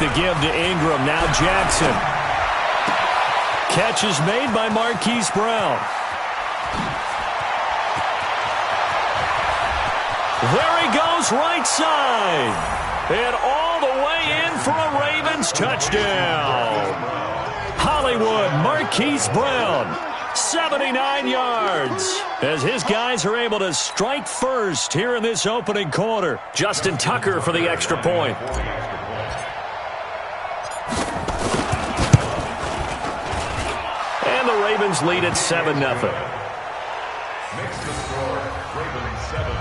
the give to Ingram. Now Jackson. Catch is made by Marquise Brown. There he goes, right side. And all the way in for a Ravens touchdown. Hollywood, Marquise Brown, 79 yards. As his guys are able to strike first here in this opening quarter. Justin Tucker for the extra point. And the Ravens lead at 7-0. Makes the score Ravens 7,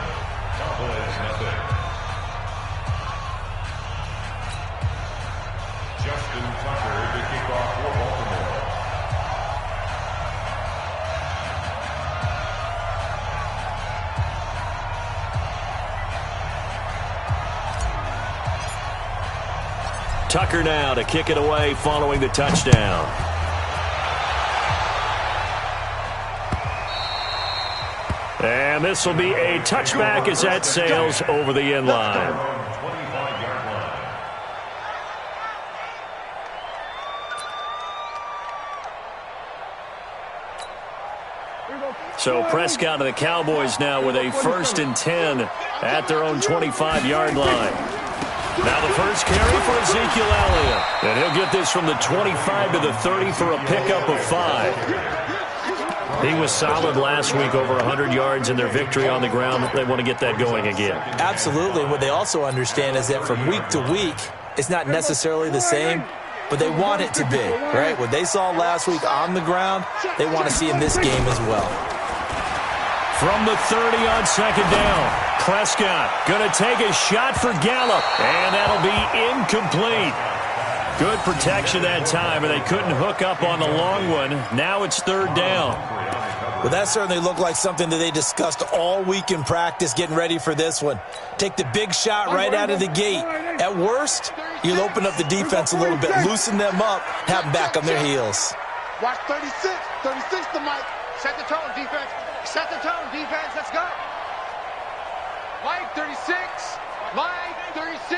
Cowboys nothing. Justin Tucker to kick off for Baltimore. Tucker now to kick it away following the touchdown. And this will be a touchback as that sails over the end line. So Prescott and the Cowboys now with a 1st and 10 at their own 25-yard line. Now the first carry for Ezekiel Elliott. And he'll get this from the 25 to the 30 for a pickup of 5. He was solid last week, over 100 yards in their victory on the ground. They want to get that going again. Absolutely. What they also understand is that from week to week, it's not necessarily the same, but they want it to be, right? What they saw last week on the ground, they want to see in this game as well. From the 30 on 2nd down, Prescott going to take a shot for Gallup, and that'll be incomplete. Good protection that time, and they couldn't hook up on the long one. Now it's 3rd down. Well, that certainly looked like something that they discussed all week in practice getting ready for this one. Take the big shot right out of the gate. At worst, you'll open up the defense a little bit, loosen them up, have them back on their heels. Watch 36. 36 to Mike. Set the tone, defense. Set the tone, defense. Let's go. Mike, 36. Mike, 36.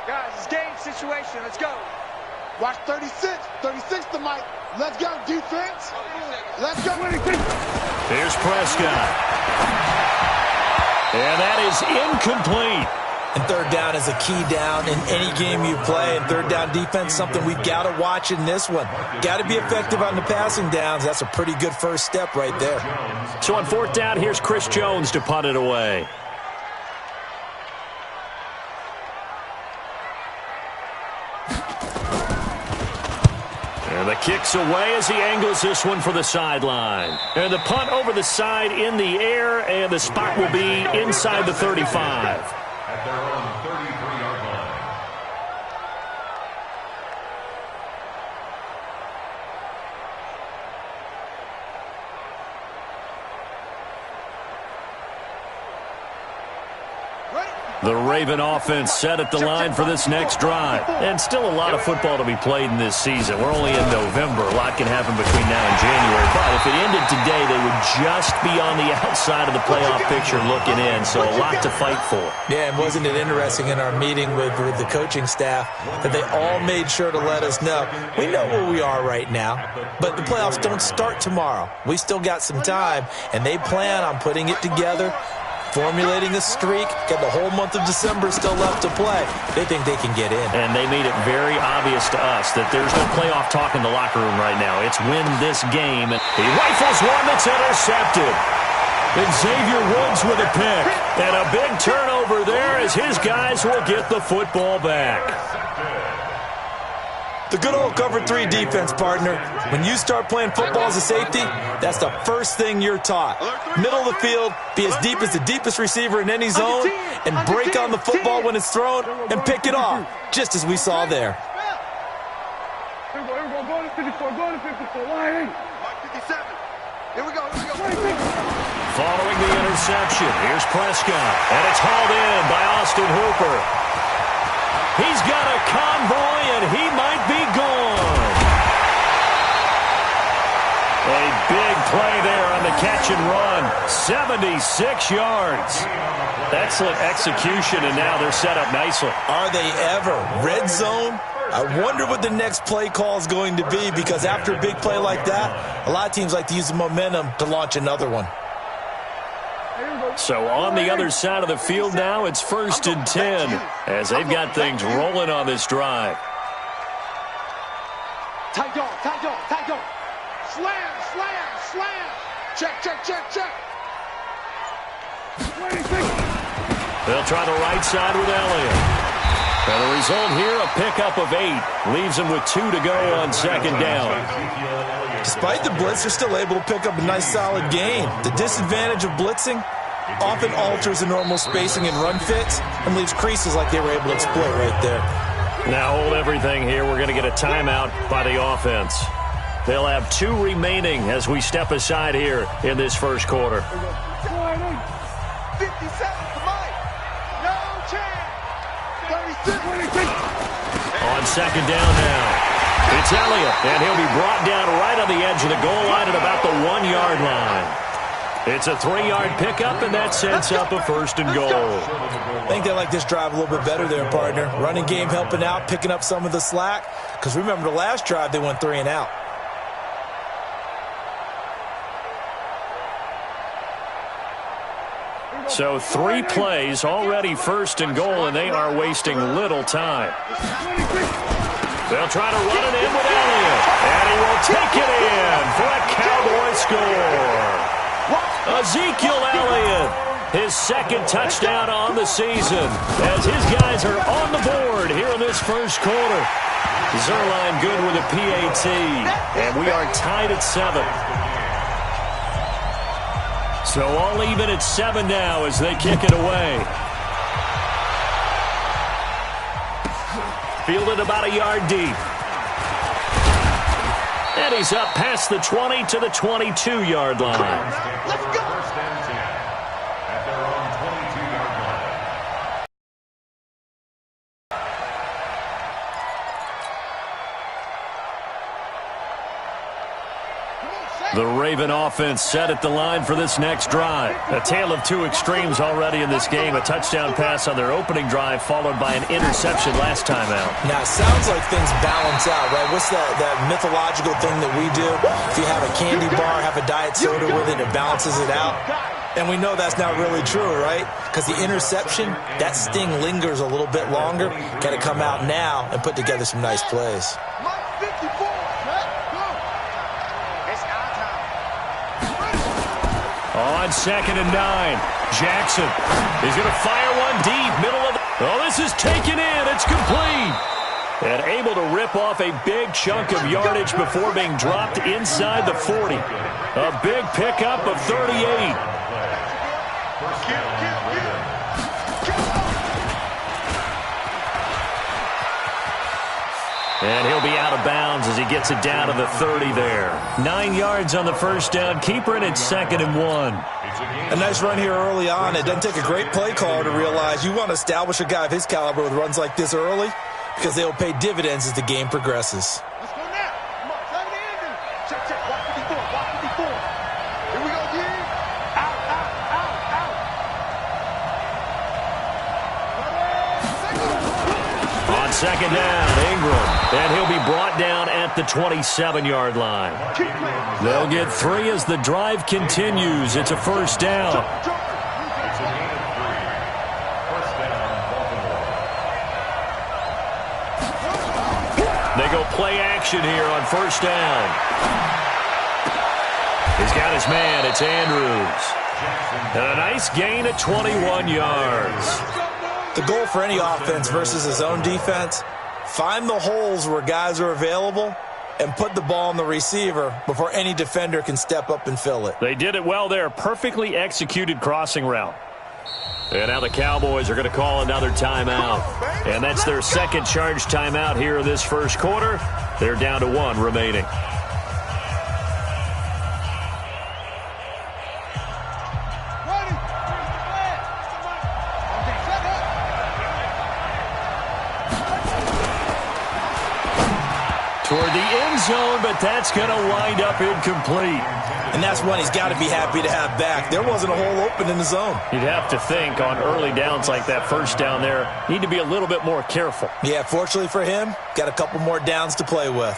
Guys, it's game situation. Let's go. Watch 36. 36 to Mike. Let's go, defense. Let's go. Here's Prescott. And that is incomplete. And 3rd down is a key down in any game you play. And 3rd down defense, something we've got to watch in this one. Got to be effective on the passing downs. That's a pretty good first step right there. So on 4th down, here's Chris Jones to punt it away. And the kick's away as he angles this one for the sideline. And the punt over the side in the air, and the spot will be inside the 35. At their own 33-yard line. The Raven offense set at the line for this next drive. And still a lot of football to be played in this season. We're only in November. A lot can happen between now and January. But if it ended today, they would just be on the outside of the playoff picture looking in. So a lot to fight for. Yeah, and wasn't it interesting in our meeting with the coaching staff that they all made sure to let us know, we know where we are right now, but the playoffs don't start tomorrow. We still got some time, and they plan on putting it together, formulating a streak, got the whole month of December still left to play. They think they can get in. And they made it very obvious to us that there's no playoff talk in the locker room right now. It's win this game. He rifles one that's intercepted. And Xavier Woods with a pick. And a big turnover there as his guys will get the football back. The good old cover 3 defense, partner. When you start playing football as a safety, that's the first thing you're taught. Middle of the field, be as deep as the deepest receiver in any zone, and break on the football when it's thrown and pick it off, just as we saw there. Here we go. Go to 54. Go to 54. Line 57. Here we go. Following the interception, here's Prescott. And it's hauled in by Austin Hooper. He's got a convoy, and he might be gone. A big play there on the catch and run. 76 yards. Excellent execution, and now they're set up nicely. Are they ever? Red zone? I wonder what the next play call is going to be, because after a big play like that, a lot of teams like to use the momentum to launch another one. So on the other side of the field now, it's 1st and 10 as they've got things rolling on this drive. Tight dog, tight dog, tight dog. Slam, slam, slam. Check, check, check, check. They'll try the right side with Elliott. And the result here, a pickup of 8. Leaves them with 2 to go on 2nd down. Despite the blitz, they're still able to pick up a nice solid gain. The disadvantage of blitzing often alters the normal spacing and run fits and leaves creases like they were able to exploit right there. Now hold everything here. We're going to get a timeout by the offense. They'll have 2 remaining as we step aside here in this first quarter. 57 to Mike. No chance. 36. On 2nd down now. It's Elliott, and he'll be brought down right on the edge of the goal line at about the 1-yard line. It's a 3-yard pickup, and that sets up a 1st and goal. I think they like this drive a little bit better there, partner. Running game helping out, picking up some of the slack. Because remember, the last drive, they went 3 and out. So 3 plays, already 1st and goal, and they are wasting little time. They'll try to run it in with Elliott, and he will take it in for a Cowboy score. Ezekiel Elliott, his 2nd touchdown on the season, as his guys are on the board here in this first quarter. Zerline good with a PAT, and we are tied at 7. So all even at 7 now as they kick it away. Fielded about a yard deep. And he's up past the 20 to the 22-yard line. Let's go. 1st and 10 at their own 22-yard line. The Raven offense set at the line for this next drive. A tale of 2 extremes already in this game. A touchdown pass on their opening drive followed by an interception last time out. Now, it sounds like things balance out, right? What's that mythological thing that we do? If you have a candy bar, have a diet soda with it, it balances it out. And we know that's not really true, right? Because the interception, that sting lingers a little bit longer. Got to come out now and put together some nice plays. Mike 54. Go. It's our time. On 2nd and 9, Jackson is going to fire one deep, middle of the... Oh, this is taken in. It's complete. And able to rip off a big chunk of yardage before being dropped inside the 40. A big pickup of 38. And he'll be out of bounds as he gets it down to the 30 there. 9 yards on the 1st down. Keeper in at 2nd and 1. A nice run here early on. It doesn't take a great play caller to realize you want to establish a guy of his caliber with runs like this early because they will pay dividends as the game progresses. Let's go now. Come on, try the ending. Check, check. Walk 54. Walk 54. Here we go, D. Out, out, out, out. On 2nd down, Ingram. And he'll be brought down at the 27-yard line. They'll get 3 as the drive continues. It's a 1st down. It's a gain of 3. 1st down, Baltimore. They go play action here on 1st down. He's got his man. It's Andrews. And a nice gain at 21 yards. The goal for any offense versus his own defense, find the holes where guys are available and put the ball on the receiver before any defender can step up and fill it. They did it well there. Perfectly executed crossing route. And now the Cowboys are going to call another timeout. And that's their 2nd charge timeout here in this first quarter. They're down to 1 remaining. Ready. toward the end zone, but that's going to wind up incomplete. And that's one he's got to be happy to have back. There wasn't a hole open in the zone. You'd have to think on early downs like that first down there, need to be a little bit more careful. Yeah, fortunately for him, got a couple more downs to play with.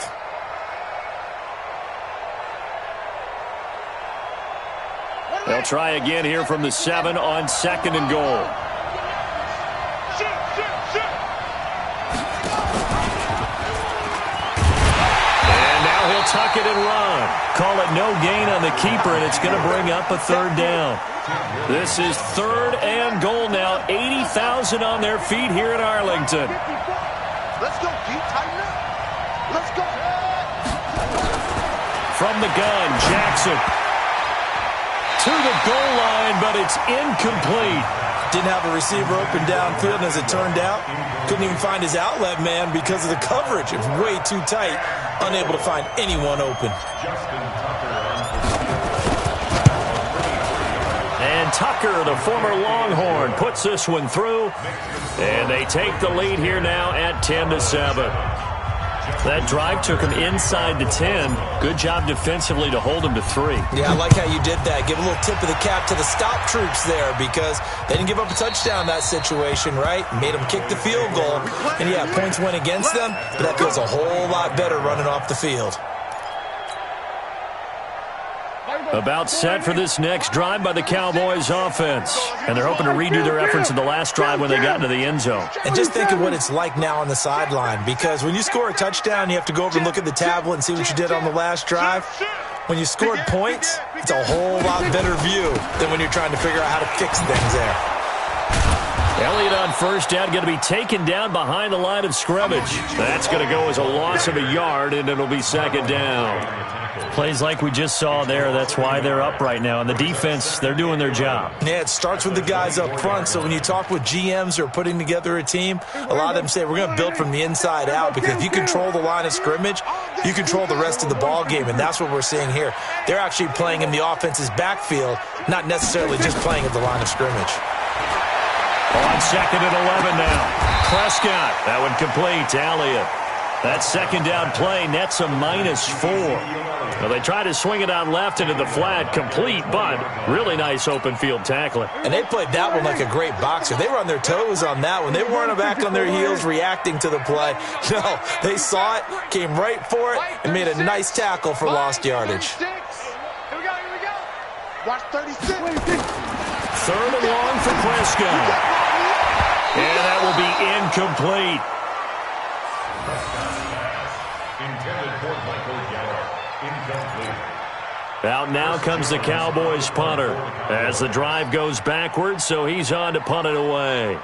They'll try again here from the 7 on 2nd and goal. And now he'll tuck it and run. Call it no gain on the keeper, and it's going to bring up a 3rd down. This is 3rd and goal now. 80,000 on their feet here in Arlington. Let's go, G. Tighten up. Let's go. From the gun, Jackson to the goal line, but it's incomplete. Didn't have a receiver open downfield, and as it turned out, couldn't even find his outlet man because of the coverage. It was way too tight, unable to find anyone open. And Tucker, the former Longhorn, puts this one through, and they take the lead here now at 10-7. That drive took him inside the 10. Good job defensively to hold him to 3. Yeah, I like how you did that. Give a little tip of the cap to the stop troops there because they didn't give up a touchdown in that situation, right? Made them kick the field goal. And, yeah, points went against them, but that feels a whole lot better running off the field. About set for this next drive by the Cowboys offense. And they're hoping to redo their efforts in the last drive when they got into the end zone. And just think of what it's like now on the sideline, because when you score a touchdown, you have to go over and look at the tablet and see what you did on the last drive. When you scored points, it's a whole lot better view than when you're trying to figure out how to fix things there. Elliott on first down, going to be taken down behind the line of scrimmage. That's going to go as a loss of a yard, and it'll be 2nd down. Plays like we just saw there, that's why they're up right now. And the defense, they're doing their job. Yeah, it starts with the guys up front. So when you talk with GMs who are putting together a team, a lot of them say we're going to build from the inside out, because if you control the line of scrimmage, you control the rest of the ball game, and that's what we're seeing here. They're actually playing in the offense's backfield, not necessarily just playing at the line of scrimmage. On 2nd and 11 now. Prescott, that one complete to Elliott. That 2nd down play nets a -4. Well, they try to swing it on left into the flat, complete, but really nice open field tackling. And they played that one like a great boxer. They were on their toes on that one. They weren't back on their heels reacting to the play. No, they saw it, came right for it, and made a nice tackle for lost yardage. Here we go. Watch 36. 3rd and long for Prescott. And that will be incomplete. Intended for Michael Gallup. Incomplete. Out now comes the Cowboys punter as the drive goes backwards, so he's on to punt it away.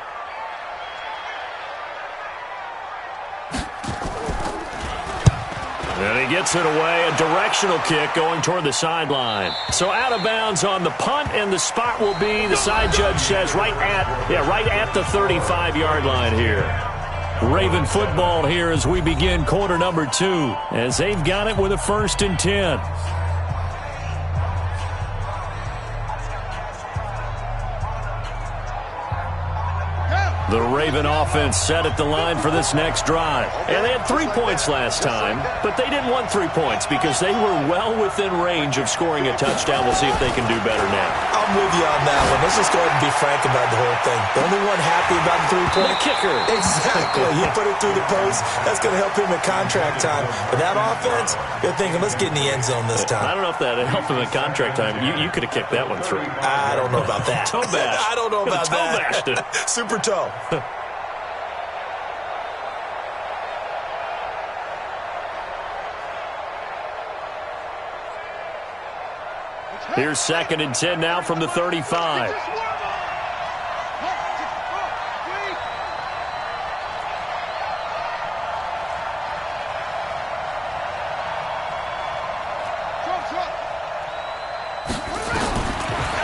And he gets it away, a directional kick going toward the sideline. So out of bounds on the punt, and the spot will be, the side judge says, right at the 35-yard line here. Raven football here as we begin quarter number 2, as they've got it with a 1st and 10. The Raven offense set at the line for this next drive. And they had 3 points last time, but they didn't want 3 points because they were well within range of scoring a touchdown. We'll see if they can do better now. I'm with you on that one. Let's just go ahead and be frank about the whole thing. The only one happy about the 3-point. The kicker. Exactly. He put it through the post. That's going to help him at contract time. But that offense, you're thinking, let's get in the end zone this time. I don't know if that helped him at contract time. You could have kicked that one through. I don't know about that. Toe bash. I don't know about toe that. Bashed it. Super toe. Here's 2nd and 10 now from the 35.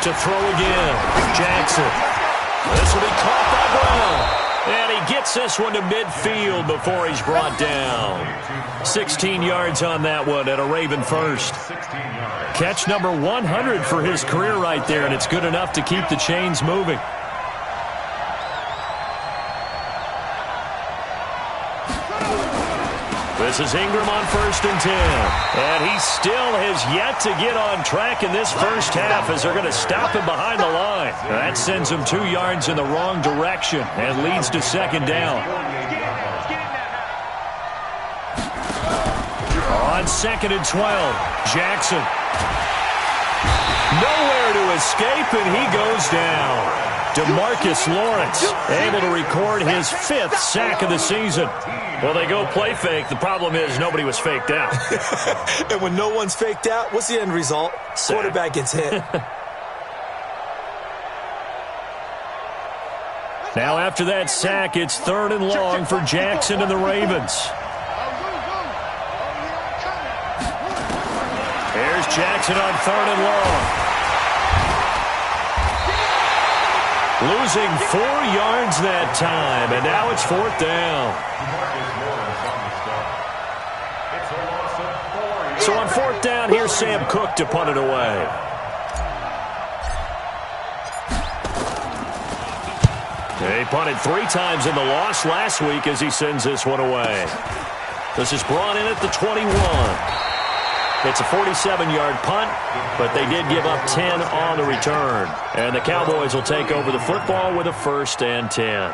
To throw again, Jackson. This will be caught by Brown. And he gets this one to midfield before he's brought down. 16 yards on that one at a Raven first. Catch number 100 for his career right there, and it's good enough to keep the chains moving. This is Ingram on 1st and 10. And he still has yet to get on track in this first half as they're going to stop him behind the line. That sends him 2 yards in the wrong direction and leads to 2nd down. On 2nd and 12, Jackson. Nowhere to escape, and he goes down. DeMarcus Lawrence able to record his 5th sack of the season. Well, they go play fake. The problem is nobody was faked out. And when no one's faked out, what's the end result? Sack. Quarterback gets hit. Now after that sack, it's 3rd and long for Jackson and the Ravens. Here's Jackson on 3rd and long. Losing 4 yards that time, and now it's 4th down. So on 4th down, here's Sam Cook to punt it away. He punted 3 times in the loss last week as he sends this one away. This is brought in at the 21. It's a 47-yard punt, but they did give up 10 on the return. And the Cowboys will take over the football with a 1st and 10.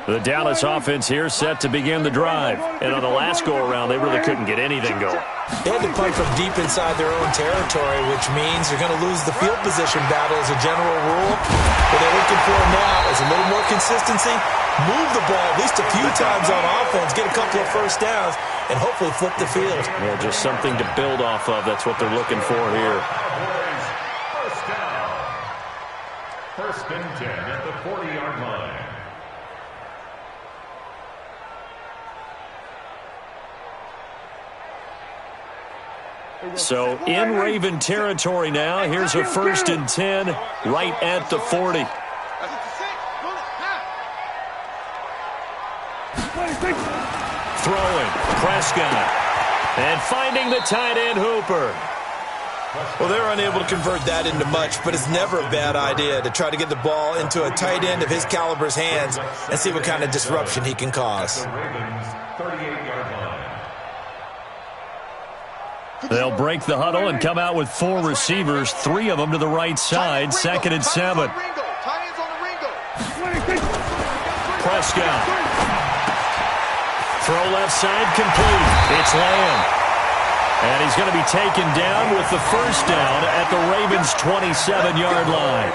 The Dallas offense here set to begin the drive. And on the last go-around, they really couldn't get anything going. They had to punt from deep inside their own territory, which means you're going to lose the field position battle as a general rule. What they're looking for now is a little more consistency, move the ball at least a few times on offense, get a couple of 1st downs, and hopefully flip the field. Yeah, just something to build off of. That's what they're looking for here. 1st down. 1st and 10 at the 40-yard line. So in Raven territory now. Here's a 1st and 10 right at the 40. Throwing, Prescott. And finding the tight end, Hooper. Well, they're unable to convert that into much, but it's never a bad idea to try to get the ball into a tight end of his caliber's hands and see what kind of disruption he can cause. They'll break the huddle and come out with 4 receivers, 3 of them to the right side, 2nd and 7. Prescott. Throw left side complete. It's Lamb. And he's going to be taken down with the 1st down at the Ravens' 27-yard line.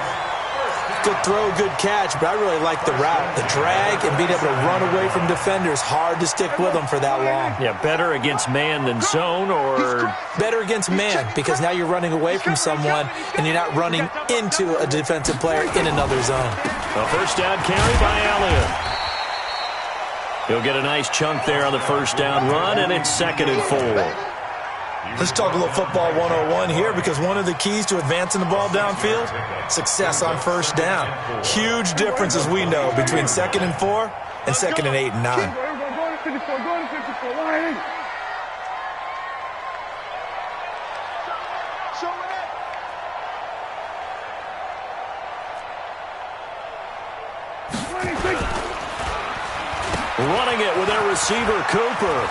Good throw, good catch, but I really like the route. The drag and being able to run away from defenders, hard to stick with them for that long. Yeah, better against man than zone, or better against man, because now you're running away from someone and you're not running into a defensive player in another zone. A 1st down carry by Elliott. He'll get a nice chunk there on the 1st down run, and it's 2nd and 4. Let's talk a little football 101 here, because one of the keys to advancing the ball downfield, success on 1st down. Huge difference, as we know, between 2nd and 4 and 2nd and 8 and 9. Running it with their receiver, Cooper.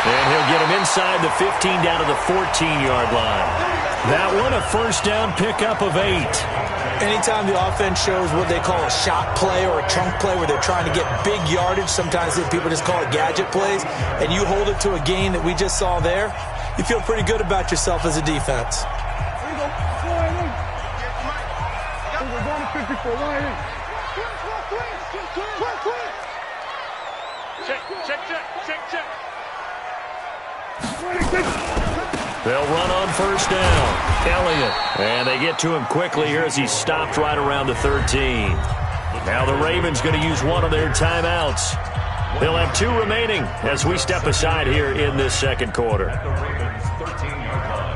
And he'll get him inside the 15 down to the 14-yard line. That one, a 1st down pickup of 8. Anytime the offense shows what they call a shot play or a chunk play where they're trying to get big yardage, sometimes people just call it gadget plays, and you hold it to a gain that we just saw there, you feel pretty good about yourself as a defense. Check. They'll run on 1st down. Elliott. And they get to him quickly here as he's stopped right around the 13. Now the Ravens going to use one of their timeouts. They'll have 2 remaining as we step aside here in this 2nd quarter. At the Ravens' 13-yard line.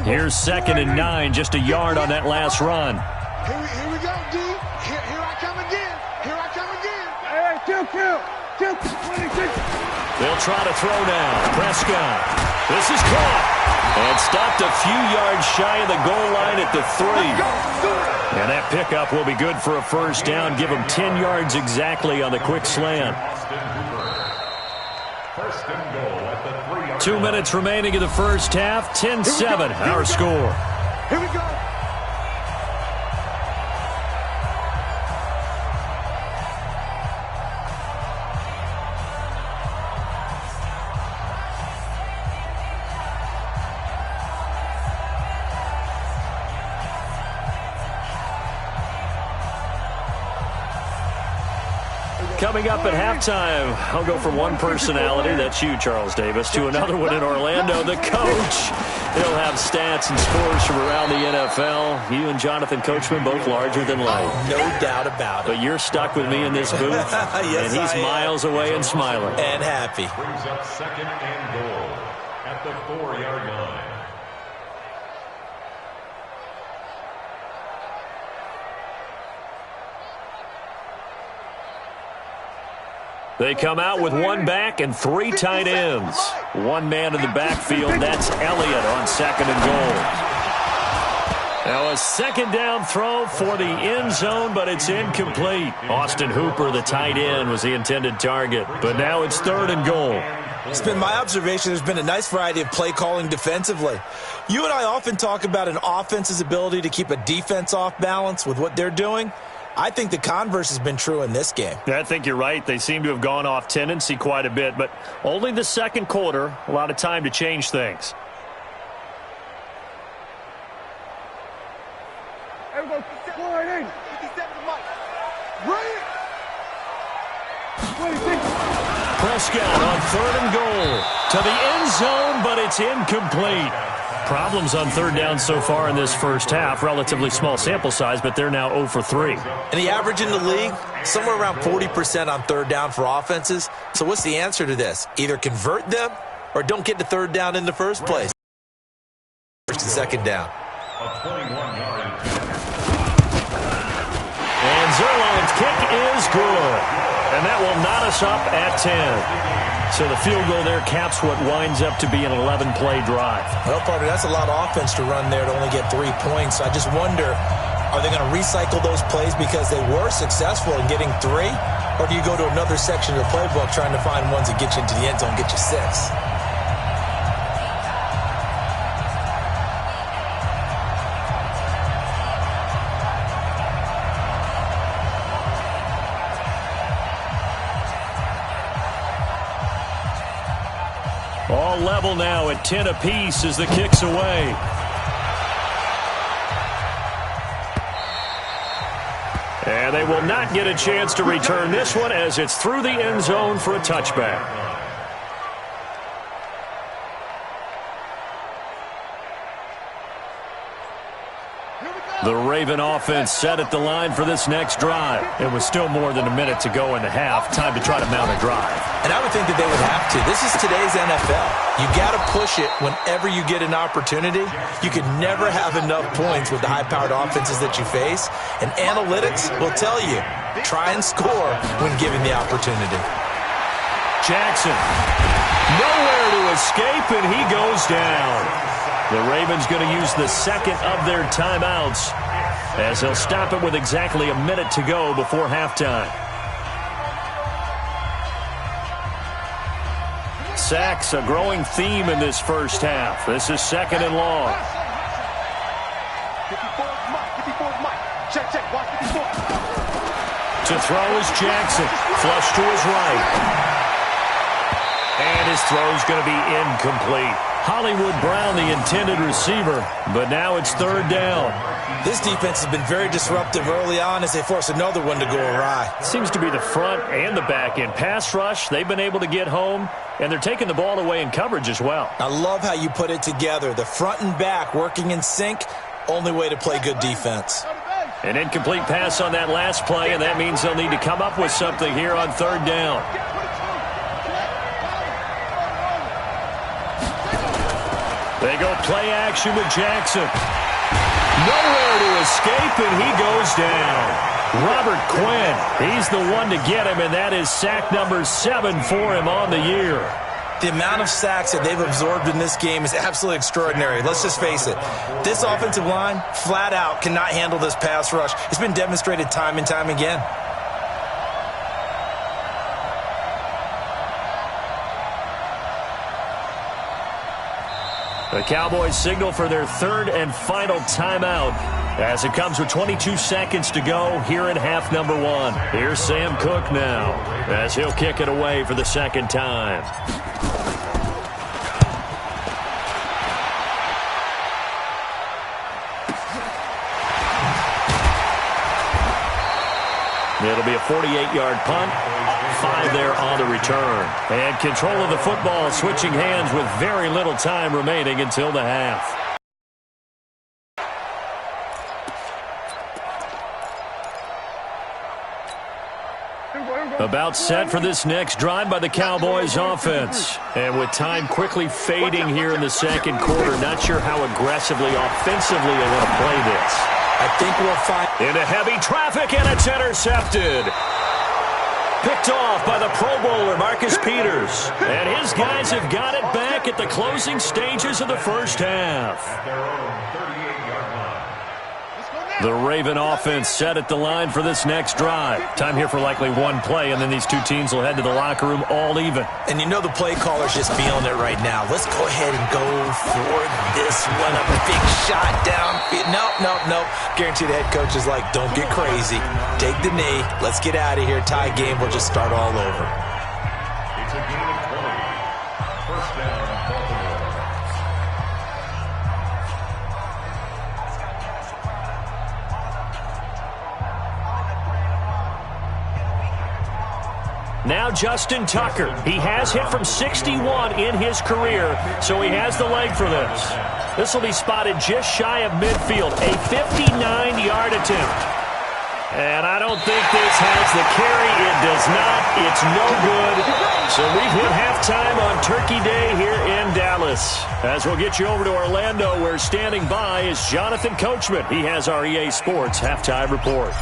Here's 2nd and 9, just a yard on that last run. Here we go, D. Here I come again. Here I come again. Hey, two, 26. They'll try to throw now. Prescott. This is caught. And stopped a few yards shy of the goal line at the 3. And that pickup will be good for a first down. Give them 10 yards exactly on the quick slant. 2 minutes remaining in the first half. 10-7, our score. Here we go. Coming up at halftime, I'll go from one personality, that's you, Charles Davis, to another one in Orlando, the coach. He'll have stats and scores from around the NFL. You and Jonathan Coachman both larger than life. No doubt about it. But you're stuck with me in this booth, yes, and he's miles away and smiling. And happy. Brings up 2nd and goal at the 4-yard line. They come out with one back and 3 tight ends. One man in the backfield, that's Elliott on 2nd and goal. Now a 2nd down throw for the end zone, but it's incomplete. Austin Hooper, the tight end, was the intended target. But now it's 3rd and goal. It's been my observation there's been a nice variety of play calling defensively. You and I often talk about an offense's ability to keep a defense off balance with what they're doing. I think the converse has been true in this game. I think you're right. They seem to have gone off tendency quite a bit, but only the second quarter, a lot of time to change things. Everybody, 4-8. 57 to Mike. Right. 26. Prescott on 3rd and goal to the end zone, but it's incomplete. Problems on 3rd down so far in this first half. Relatively small sample size, but they're now 0 for 3. And the average in the league, somewhere around 40% on 3rd down for offenses. So what's the answer to this? Either convert them or don't get to 3rd down in the first place. 1st and 2nd down. A 21-yard attempt. And Zerline's kick is good. And that will knot us up at 10. So the field goal there caps what winds up to be an 11-play drive. Well, partner, that's a lot of offense to run there to only get 3 points. I just wonder, are they going to recycle those plays because they were successful in getting 3? Or do you go to another section of the playbook trying to find ones that get you into the end zone, get you 6? All level now at 10 apiece as the kick's away. And they will not get a chance to return this one as it's through the end zone for a touchback. The Raven offense set at the line for this next drive. It was still more than a minute to go in the half. Time to try to mount a drive. And I would think that they would have to. This is today's NFL. You got to push it whenever you get an opportunity. You can never have enough points with the high-powered offenses that you face. And analytics will tell you, try and score when given the opportunity. Jackson, nowhere to escape, and he goes down. The Ravens going to use the second of their timeouts as they'll stop it with exactly a minute to go before halftime. Sacks, a growing theme in this first half. This is 2nd and long. 54's Mike. 54's Mike. Check. Watch 54. To throw is Jackson. Flush to his right. And his throw's going to be incomplete. Hollywood Brown, the intended receiver, but now it's 3rd down. This defense has been very disruptive early on as they force another one to go awry. Seems to be the front and the back end. Pass rush, they've been able to get home, and they're taking the ball away in coverage as well. I love how you put it together. The front and back working in sync, only way to play good defense. An incomplete pass on that last play, and that means they'll need to come up with something here on 3rd down. They go play action with Jackson. Nowhere to escape, and he goes down. Robert Quinn, he's the one to get him, and that is sack number 7 for him on the year. The amount of sacks that they've absorbed in this game is absolutely extraordinary. Let's just face it. This offensive line, flat out, cannot handle this pass rush. It's been demonstrated time and time again. The Cowboys signal for their 3rd and final timeout as it comes with 22 seconds to go here in half number 1. Here's Sam Cook now as he'll kick it away for the 2nd time. It'll be a 48-yard punt. 5 there on the return. And control of the football switching hands with very little time remaining until the half. About set for this next drive by the Cowboys offense. And with time quickly fading here in the 2nd quarter, not sure how aggressively, offensively they want to play this. I think we'll find into heavy traffic, and it's intercepted. Picked off by the Pro Bowler, Marcus Peters. And his guys have got it back at the closing stages of the first half. The Raven offense set at the line for this next drive. Time here for likely one play, and then these two teams will head to the locker room all even. And you know the play caller's just feeling it right now. Let's go ahead and go for this one. A big shot down. Nope. Guarantee the head coach is like, don't get crazy. Take the knee. Let's get out of here. Tie game. We'll just start all over. It's a game of 20. First down, Baltimore. Now Justin Tucker. He has hit from 61 in his career, so he has the leg for this. This will be spotted just shy of midfield, a 59-yard attempt. And I don't think this has the carry. It does not. It's no good. So we've hit halftime on Turkey Day here in Dallas. As we'll get you over to Orlando, where standing by is Jonathan Coachman. He has our EA Sports halftime report.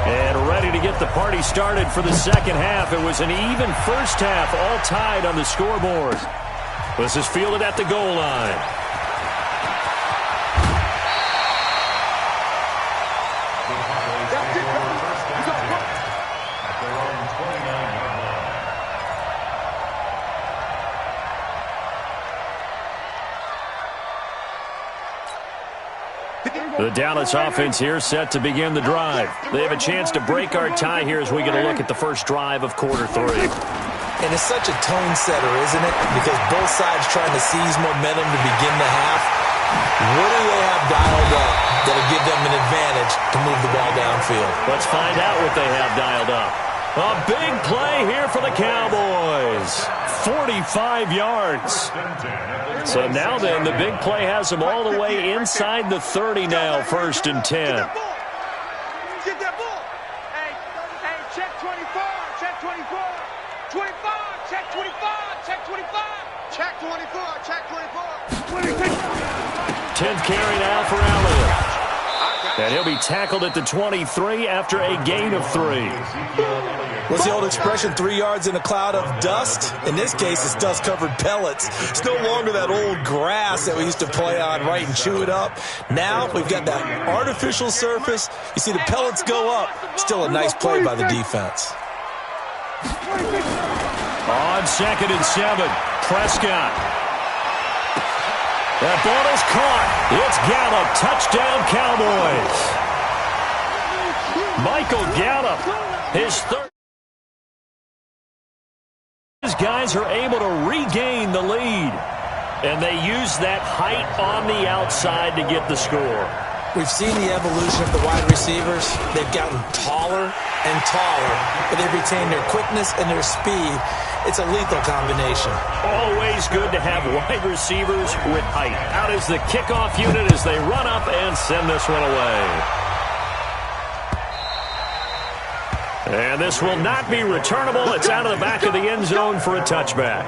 And ready to get the party started for the second half. It was an even first half, all tied on the scoreboard. This is fielded at the goal line. The Dallas offense here set to begin the drive. They have a chance to break our tie here as we get a look at the first drive of quarter 3. And it's such a tone setter, isn't it? Because both sides trying to seize momentum to begin the half. What do they have dialed up that'll give them an advantage to move the ball downfield? Let's find out what they have dialed up. A big play here for the Cowboys. 45 yards. So now then, the big play has them all the way inside the 30 now, 1st and 10. Get that ball. Hey, check 24, check 24. 25, check 25, check 25. Check 24, check 24. 10th carry now for Elliott. And he'll be tackled at the 23 after a gain of 3. What's the old expression, 3 yards in a cloud of dust? In this case, it's dust-covered pellets. It's no longer that old grass that we used to play on, right, and chew it up. Now we've got that artificial surface. You see the pellets go up. Still a nice play by the defense. On 2nd and 7, Prescott. That ball is caught. It's Gallup. Touchdown, Cowboys. Michael Gallup, his third. His guys are able to regain the lead. And they use that height on the outside to get the score. We've seen the evolution of the wide receivers. They've gotten taller and taller, but they've retained their quickness and their speed. It's a lethal combination. Always good to have wide receivers with height. Out is the kickoff unit as they run up and send this one away. And this will not be returnable. It's out of the back of the end zone for a touchback.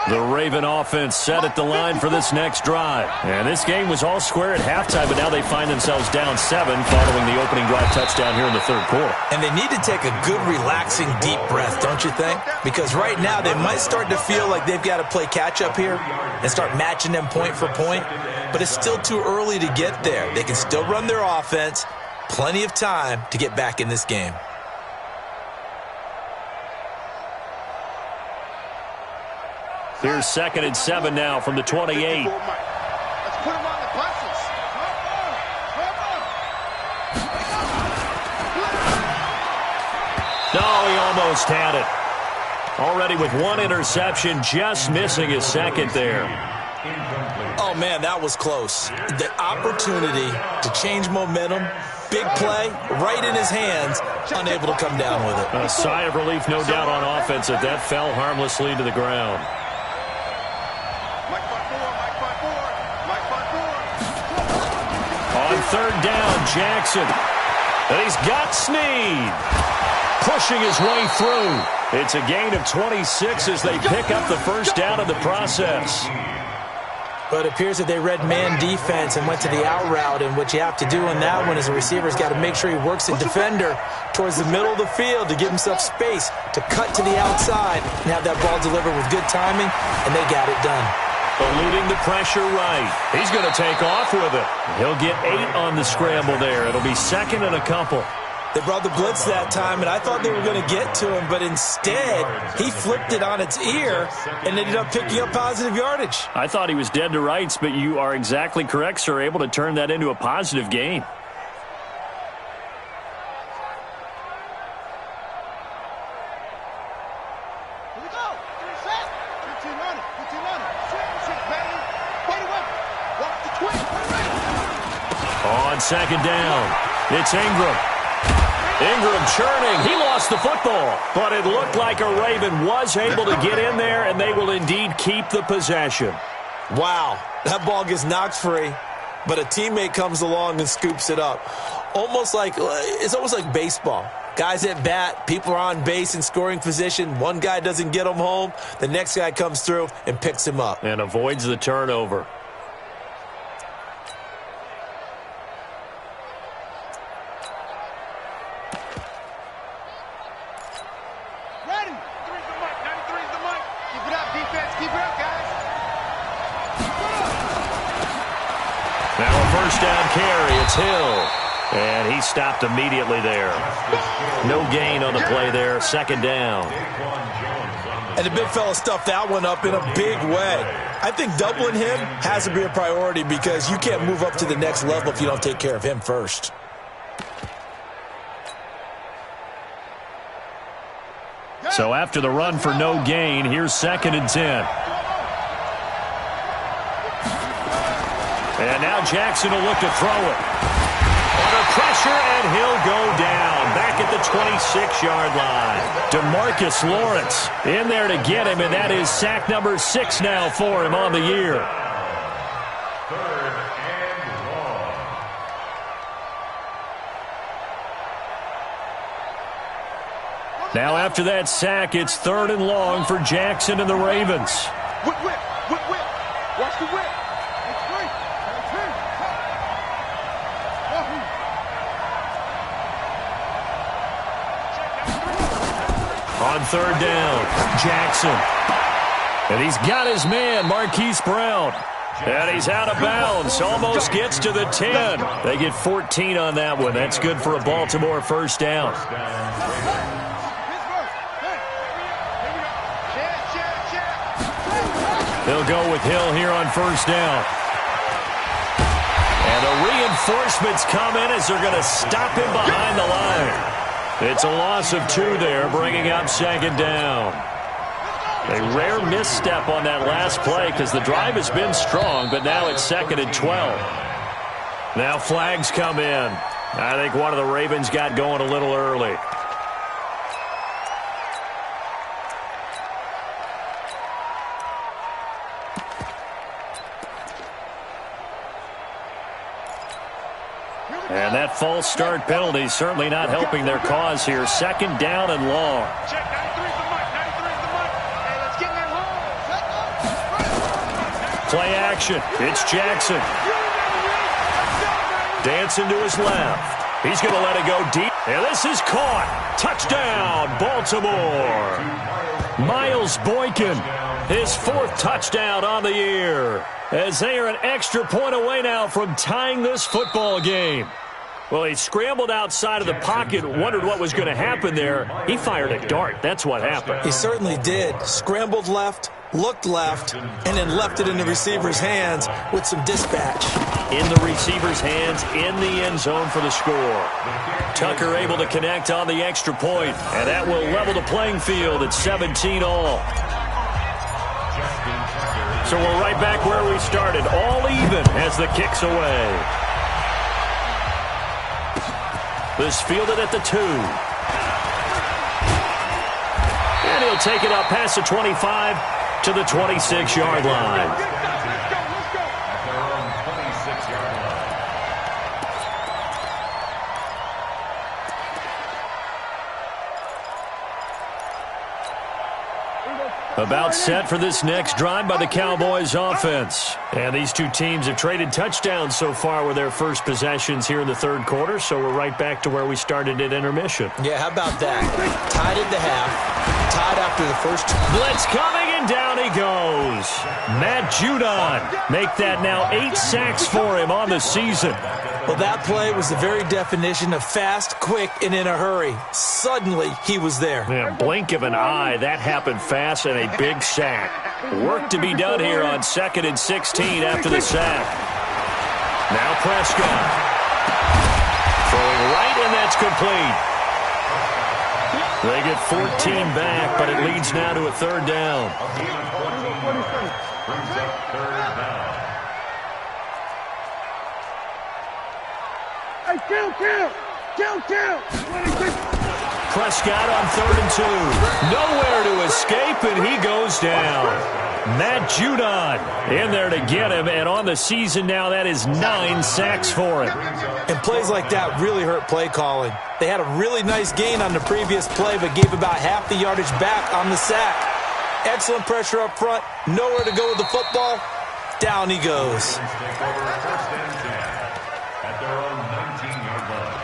The Raven offense set at the line for this next drive. And this game was all square at halftime, but now they find themselves down 7 following the opening drive touchdown here in the third quarter. And they need to take a good, relaxing, deep breath, don't you think? Because right now they might start to feel like they've got to play catch-up here and start matching them point for point. But it's still too early to get there. They can still run their offense. Plenty of time to get back in this game. Here's 2nd and 7 now from the 28. Let's put them on the buses. No, he almost had it. Already with 1 interception, just missing his 2nd there. Oh, man, that was close. The opportunity to change momentum, big play, right in his hands, unable to come down with it. A sigh of relief, no doubt, on offense that fell harmlessly to the ground. On 3rd down, Jackson. And he's got Snead. Pushing his way through. It's a gain of 26 as they pick up the first down in the process. But it appears that they read man defense and went to the out route, and what you have to do on that one is a receiver's got to make sure he works a defender towards the middle of the field to give himself space to cut to the outside and have that ball delivered with good timing, and they got it done. Eluding the pressure right. He's going to take off with it. He'll get 8 on the scramble there. It'll be 2nd and a couple. They brought the blitz that time, and I thought they were going to get to him, but instead, he flipped it on its ear and ended up picking up positive yardage. I thought he was dead to rights, but you are exactly correct, sir, able to turn that into a positive gain. On 2nd down, it's Ingram. Ingram churning. He lost the football, but it looked like a Raven was able to get in there, and they will indeed keep the possession. Wow, that ball gets knocked free, but a teammate comes along and scoops it up. It's almost like baseball. Guys at bat, people are on base in scoring position. One guy doesn't get him home. The next guy comes through and picks him up. And avoids the turnover. First down carry, it's Hill. And he stopped immediately there. No gain on the play there, 2nd down. And the big fella stuffed that one up in a big way. I think doubling him has to be a priority because you can't move up to the next level if you don't take care of him first. So after the run for no gain, here's 2nd and 10. And now Jackson will look to throw it. Under pressure, and he'll go down. Back at the 26-yard line. DeMarcus Lawrence in there to get him, and that is sack number 6 now for him on the year. 3rd and long. Now after that sack, it's 3rd and long for Jackson and the Ravens. Whip, whip, whip, whip. Watch the whip. On 3rd down, Jackson. And he's got his man, Marquise Brown. And he's out of bounds. Almost gets to the 10. They get 14 on that one. That's good for a Baltimore first down. They'll go with Hill here on first down. And the reinforcements come in as they're going to stop him behind the line. It's a loss of 2 there, bringing up 2nd down. A rare misstep on that last play because the drive has been strong, but now it's 2nd and 12. Now flags come in. I think one of the Ravens got going a little early. And that false start penalty is certainly not helping their cause here. 2nd down and long. Check, 93's the mark, 93's the mark. Hey, let's get in there long. Play action. It's Jackson. Dancing to his left. He's going to let it go deep. And this is caught. Touchdown, Baltimore. Miles Boykin, his 4th touchdown on the year, as they are an extra point away now from tying this football game. Well, he scrambled outside of the pocket, wondered what was going to happen there. He fired a dart. That's what happened. He certainly did. Scrambled left, looked left, and then left it in the receiver's hands with some dispatch. In the receiver's hands, in the end zone for the score. Tucker able to connect on the extra point, and that will level the playing field at 17 all. So we're right back where we started, all even as the kick's away. This fielded at the 2. And he'll take it up past the 25 to the 26-yard line. About set for this next drive by the Cowboys offense. And these two teams have traded touchdowns so far with their first possessions here in the third quarter, so we're right back to where we started at intermission. Yeah, how about that? Tied at the half, tied after the first. Blitz coming, and down he goes. Matt Judon make that now 8 sacks for him on the season. Well, that play was the very definition of fast, quick, and in a hurry. Suddenly, he was there. Yeah, blink of an eye, that happened fast, and a big sack. Work to be done here on 2nd and 16 after the sack. Now Prescott. Throwing right, and that's complete. They get 14 back, but it leads now to a 3rd down. Prescott on 3rd and 2. Nowhere to escape, and he goes down. Matt Judon in there to get him, and on the season now, that is 9 sacks for him. And plays like that really hurt play calling. They had a really nice gain on the previous play, but gave about half the yardage back on the sack. Excellent pressure up front. Nowhere to go with the football. Down he goes. At their own 19-yard line.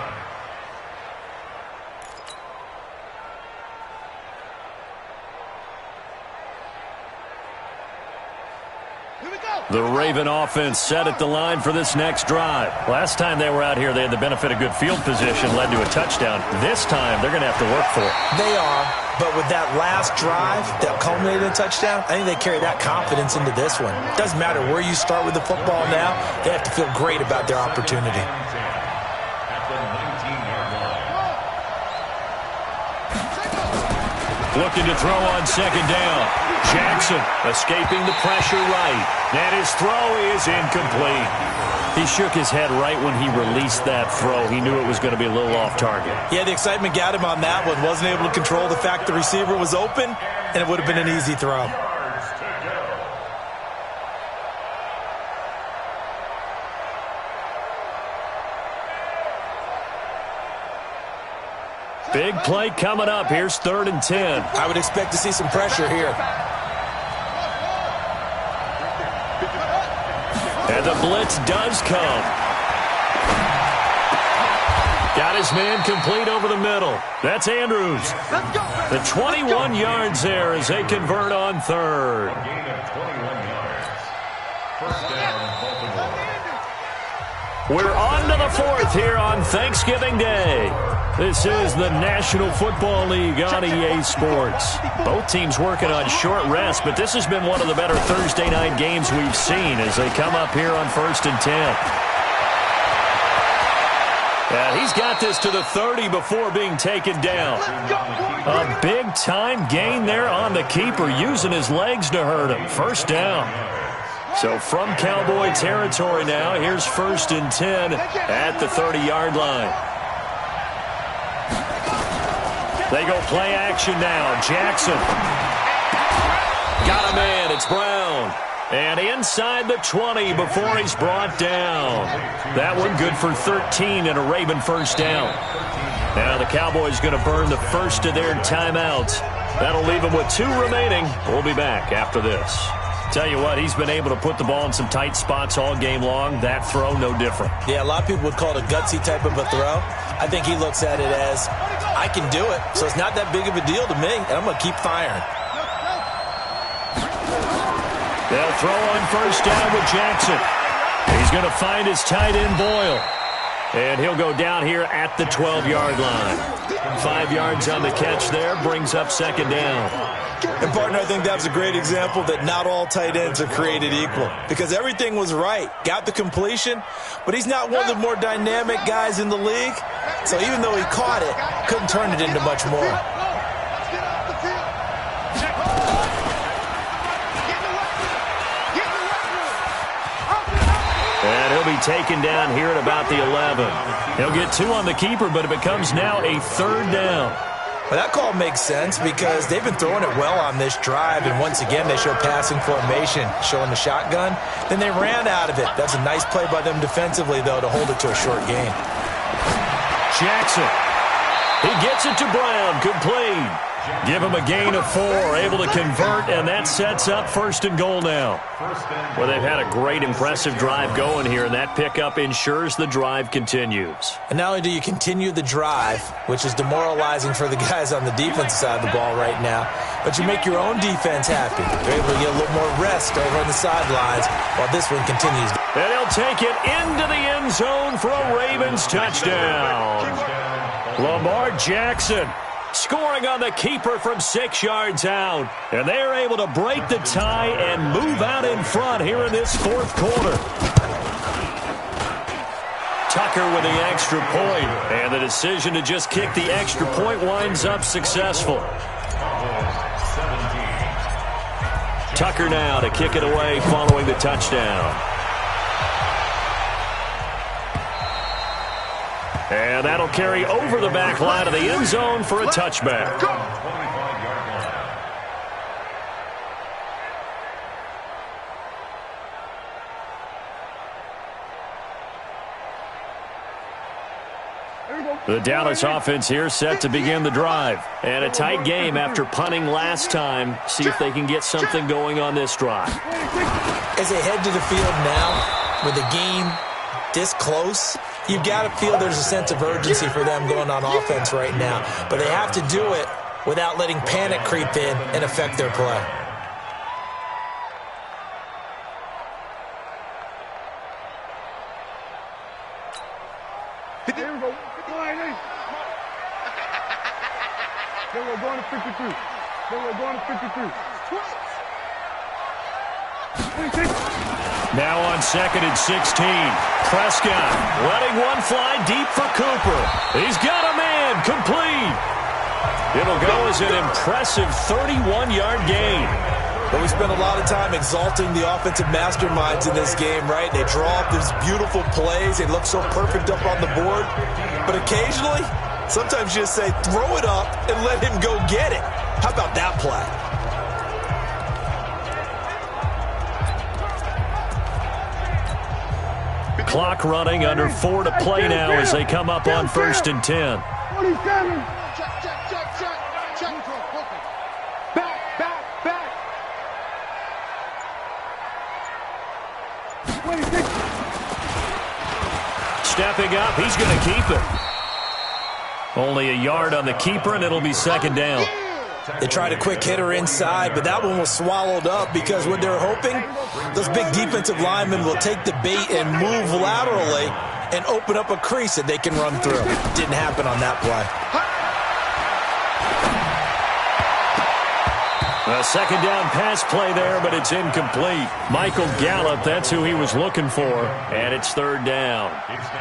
The Raven offense set at the line for this next drive. Last time they were out here, they had the benefit of good field position, led to a touchdown. This time, they're going to have to work for it. They are, but with that last drive that culminated in a touchdown, I think they carry that confidence into this one. It doesn't matter where you start with the football now. They have to feel great about their opportunity. At the 19-yard line. Looking to throw on 2nd down. Jackson escaping the pressure right. And his throw is incomplete. He shook his head right when he released that throw. He knew it was going to be a little off target. Yeah, the excitement got him on that one. Wasn't able to control the fact the receiver was open, and it would have been an easy throw. Big play coming up. Here's 3rd and 10. I would expect to see some pressure here. And the blitz does come. Got his man complete over the middle. That's Andrews. The 21 yards there as they convert on 3rd. Gain of 21 yards. First down, Baltimore. We're on to the 4th here on Thanksgiving Day. This is the National Football League on EA Sports. Both teams working on short rest, but this has been one of the better Thursday night games we've seen as they come up here on 1st and 10. And he's got this to the 30 before being taken down. A big-time gain there on the keeper, using his legs to hurt him. 1st down. So from Cowboy territory now, here's 1st and 10 at the 30-yard line. They go play action now. Jackson. Got a man. It's Brown. And inside the 20 before he's brought down. That one good for 13 and a Raven 1st down. Now the Cowboys going to burn the first of their timeouts. That'll leave them with 2 remaining. We'll be back after this. Tell you what, he's been able to put the ball in some tight spots all game long. That throw, no different. Yeah, a lot of people would call it a gutsy type of a throw. I think he looks at it as, I can do it, so it's not that big of a deal to me, and I'm going to keep firing. They'll throw on first down with Jackson. He's going to find his tight end, Boyle. And he'll go down here at the 12-yard line. 5 yards on the catch there, brings up second down. And, partner, I think that was a great example that not all tight ends are created equal because everything was right. Got the completion, but he's not one of the more dynamic guys in the league. So even though he caught it, couldn't turn it into much more. And he'll be taken down here at about the 11. He'll get 2 on the keeper, but it becomes now a third down. Well, that call makes sense because they've been throwing it well on this drive, and once again they show passing formation, showing the shotgun. Then they ran out of it. That's a nice play by them defensively, though, to hold it to a short gain. Jackson. He gets it to Brown. Complete. Give him a gain of 4. Able to convert, and that sets up first and goal now. Well, they've had a great, impressive drive going here, and that pickup ensures the drive continues. And not only do you continue the drive, which is demoralizing for the guys on the defensive side of the ball right now, but you make your own defense happy. They're able to get a little more rest over on the sidelines while this one continues. And he'll take it into the end zone for a Ravens touchdown. Lamar Jackson scoring on the keeper from 6 yards out. And they're able to break the tie and move out in front here in this fourth quarter. Tucker with the extra point. And the decision to just kick the extra point winds up successful. Tucker now to kick it away following the touchdown. And that'll carry over the back line of the end zone for a touchback. The Dallas offense here set to begin the drive. And a tight game after punting last time. See if they can get something going on this drive. As they head to the field now with the game this close, you've got to feel there's a sense of urgency for them going on offense right now. But they have to do it without letting panic creep in and affect their play. Here we go. Then we're going to 53. Then we're going to 53. 26. Now on second and 16. Prescott letting one fly deep for Cooper. He's got a man. Complete. It'll go as an impressive 31-yard gain. But we spend a lot of time exalting the offensive masterminds in this game, right? They draw up these beautiful plays. They look so perfect up on the board. But occasionally, sometimes you just say, throw it up and let him go get it. How about that play? Clock running, under 4 to play now as they come up on first and 10. 47. Check. Back. Stepping up, he's going to keep it. Only a yard on the keeper, and it'll be second down. They tried a quick hitter inside, but that one was swallowed up because what they're hoping, those big defensive linemen will take the bait and move laterally and open up a crease that they can run through. Didn't happen on that play. A second down pass play there, but it's incomplete. Michael Gallup, that's who he was looking for, and it's third down.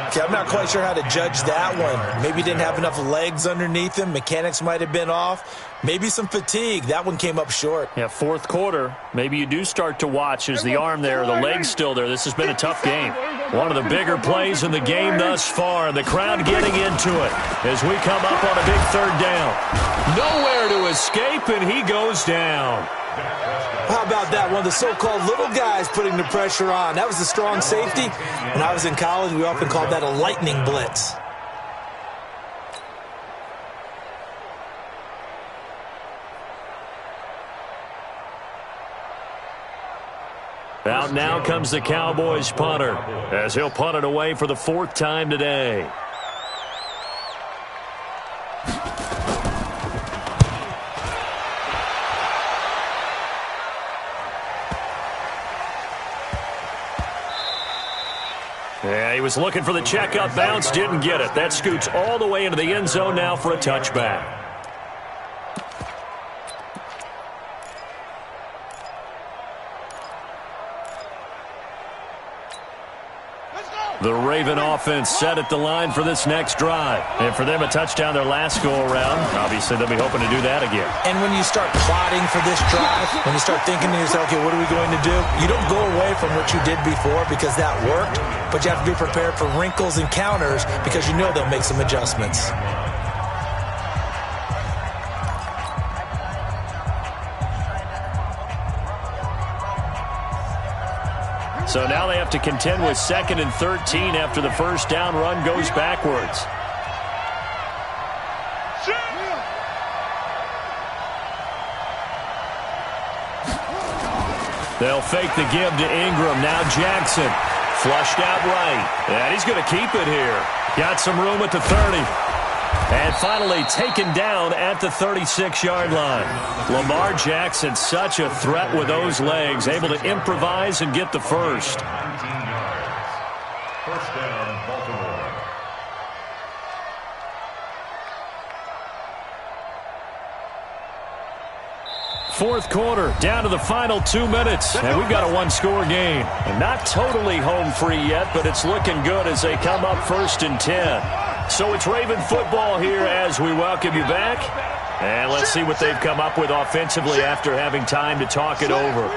Okay, I'm not quite sure how to judge that one. Maybe he didn't have enough legs underneath him. Mechanics might have been off. Maybe some fatigue. That one came up short. Yeah, fourth quarter. Maybe you do start to watch as the arm there, the leg's still there. This has been a tough game. One of the bigger plays in the game thus far. The crowd getting into it as we come up on a big third down. Nowhere to escape, and he goes down. How about that? One of the so-called little guys putting the pressure on. That was the strong safety. When I was in college, we often called that a lightning blitz. Out now comes the Cowboys punter, as he'll punt it away for the 4th time today. Yeah, he was looking for the checkup bounce, didn't get it. That scoots all the way into the end zone now for a touchback. The Raven offense set at the line for this next drive. And for them, a touchdown their last go-around. Obviously, they'll be hoping to do that again. And when you start plotting for this drive, when you start thinking to yourself, okay, what are we going to do? You don't go away from what you did before because that worked, but you have to be prepared for wrinkles and counters because you know they'll make some adjustments. So now they have to contend with 2nd and 13 after the first down run goes backwards. They'll fake the give to Ingram. Now Jackson flushed out right. And he's going to keep it here. Got some room at the 30. And finally taken down at the 36-yard line. Lamar Jackson, such a threat with those legs, able to improvise and get the first. 19 yards. First down, Baltimore. Fourth quarter, down to the final 2 minutes, and we've got a one-score game. And not totally home free yet, but it's looking good as they come up 1st and 10. So it's Raven football here as we welcome you back. And let's see what they've come up with offensively after having time to talk it over.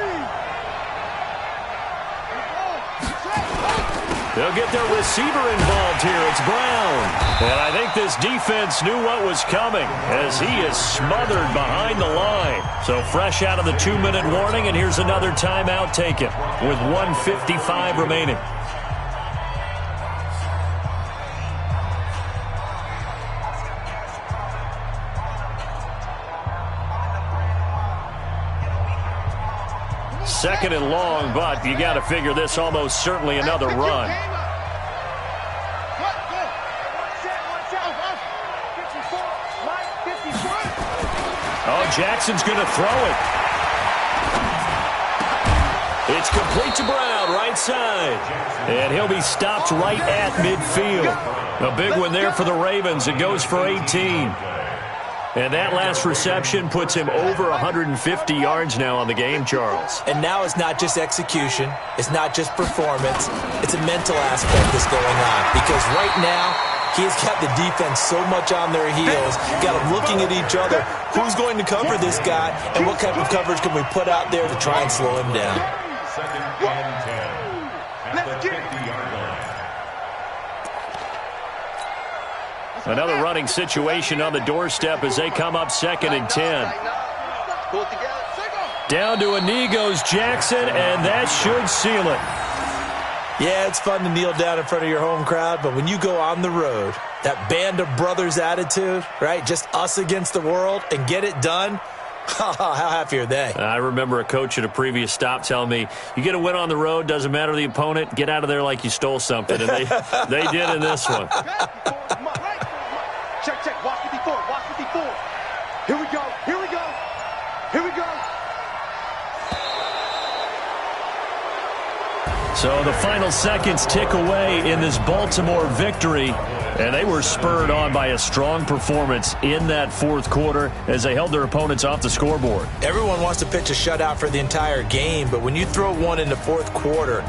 They'll get their receiver involved here. It's Brown. And I think this defense knew what was coming as he is smothered behind the line. So fresh out of the 2-minute warning, and here's another timeout taken with 1:55 remaining. Second and long, but you got to figure this almost certainly another run. Oh, Jackson's going to throw it. It's complete to Brown, right side. And he'll be stopped right at midfield. A big one there for the Ravens. It goes for 18. And that last reception puts him over 150 yards now on the game, Charles. And now it's not just execution. It's not just performance. It's a mental aspect that's going on. Because right now, he has kept the defense so much on their heels. Got them looking at each other. Who's going to cover this guy? And what type of coverage can we put out there to try and slow him down? 2nd and 10 at the 50-yard line. Another running situation on the doorstep as they come up 2nd and 10. Down to a goes Jackson, and that should seal it. Yeah, it's fun to kneel down in front of your home crowd, but when you go on the road, that band of brothers attitude, right, just us against the world, and get it done, how happy are they? I remember a coach at a previous stop telling me, you get a win on the road, doesn't matter the opponent, get out of there like you stole something, and they did in this one. Check. Watch 54. Here we go. So the final seconds tick away in this Baltimore victory, and they were spurred on by a strong performance in that fourth quarter as they held their opponents off the scoreboard. Everyone wants to pitch a shutout for the entire game, but when you throw one in the fourth quarter,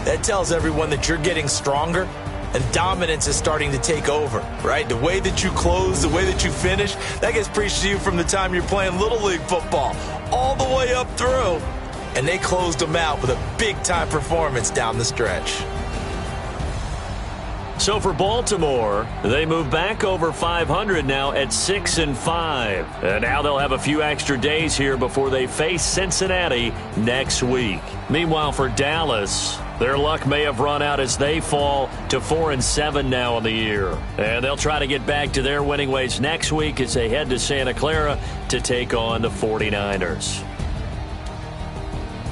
that tells everyone that you're getting stronger and dominance is starting to take over, right? The way that you close, the way that you finish, that gets preached to you from the time you're playing Little League football all the way up through. And they closed them out with a big-time performance down the stretch. So for Baltimore, they move back over 500 now at 6-5. And now they'll have a few extra days here before they face Cincinnati next week. Meanwhile, for Dallas, their luck may have run out as they fall to 4-7 now on the year. And they'll try to get back to their winning ways next week as they head to Santa Clara to take on the 49ers.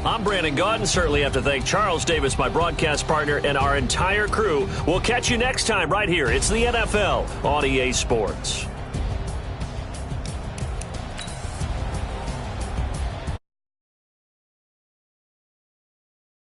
I'm Brandon Gaudin. Certainly have to thank Charles Davis, my broadcast partner, and our entire crew. We'll catch you next time right here. It's the NFL on EA Sports.